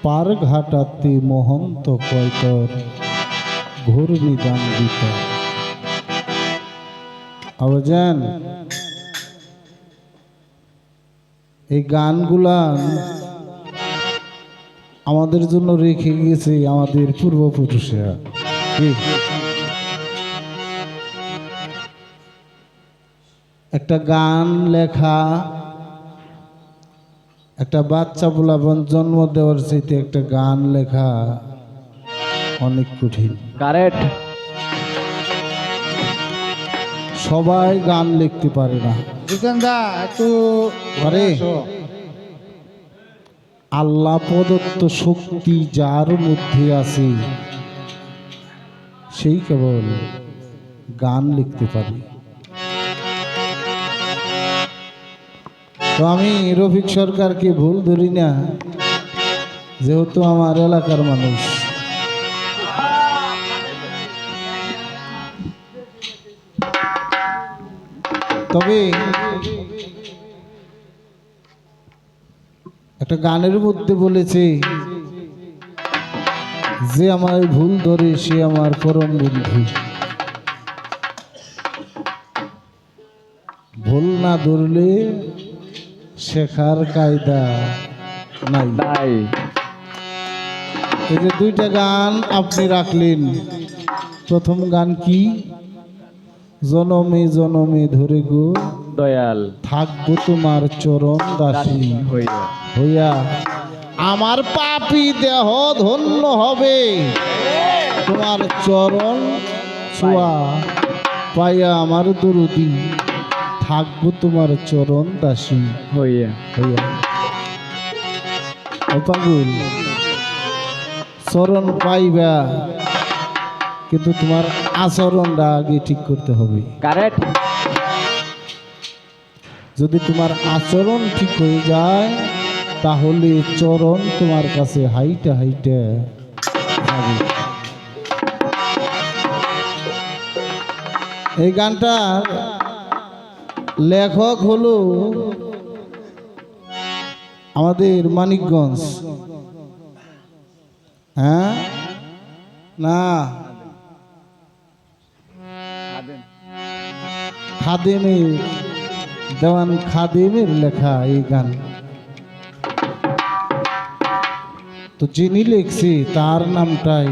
পার ঘাটাতে মহন্ত কয়তর ঘোর নিদান দিত। আবাজান এই গানগুলা আমাদের জন্য রেখে গিয়েছে আমাদের পূর্বপুরুষেরা। একটা গান লেখা, একটা বাচ্চা পোলাপন জন্ম দেওয়ার চাইতে একটা গান লেখা অনেক কঠিন। কারেক্ট। সবাই গান লিখতে পারে না। একটু পারে। আল্লাহ প্রদত্ত শক্তি যার মধ্যে আছে সেই কেবল গান লিখতে পারে। তো আমি রফিক সরকারকে ভুল ধরি না, যেহেতু আমার এলাকার মানুষ। তবে একটা গানের মধ্যে বলেছে, যে আমার ভুল ধরে সে আমার পরম বন্ধু। ভুল না ধরলে শেখার কায়দা নাই। এই যে দুইটা গান আপনি রাখলেন, প্রথম গান কি? জনমে জনমে ধরে গো দয়াল থাকবো তোমার চরণ দাসী হইয়া, আমার পাপী দেহ ধন্য হবে তোমার চরণ ছোঁয়া পাইয়া, আমার দরদি থাকবো তোমার চরণ দাসী হইয়া হইয়া। পাগল, চরণ পাইবা কিন্তু তোমার আচরণটা আগে ঠিক করতে হবে। কারেক্ট। যদি তোমার আচরণ ঠিক হয়ে যায় তাহলে চরণ তোমার কাছে হাইটে হাইটে যাবে। এই গানটার লেখক হলো আমাদের মানিকগঞ্জ। হ্যাঁ না, খাদেমের দেওয়ান খাদেমের লেখা এই গান। তো যিনি লিখছে তার নামটাই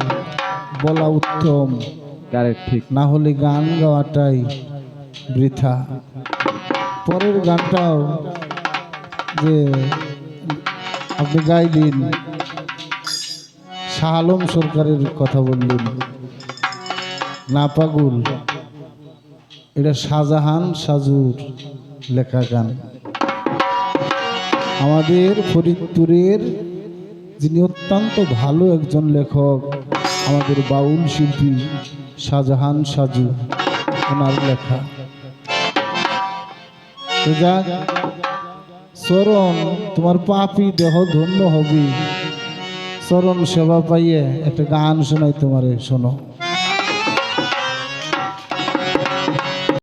বলা উত্তম, ঠিক না হলে গান গাওয়াটাই বৃথা। পরের গানটাও যে আপনি গাইলেন, শাহ আলম সরকারের কথা বললেন, না পাগল, এটা শাহজাহান সাজুর লেখা গান। আমাদের ফরিদপুরের যিনি অত্যন্ত ভালো একজন লেখক, আমাদের বাউল শিল্পী শাহজাহান সাজু, ওনার লেখা। তো যাক, চরণ তোমার পাপী দেহ ধন্য হবে, চরণ সেবা পাইয়ে একটা গান শোনাই তোমারে, শোনো।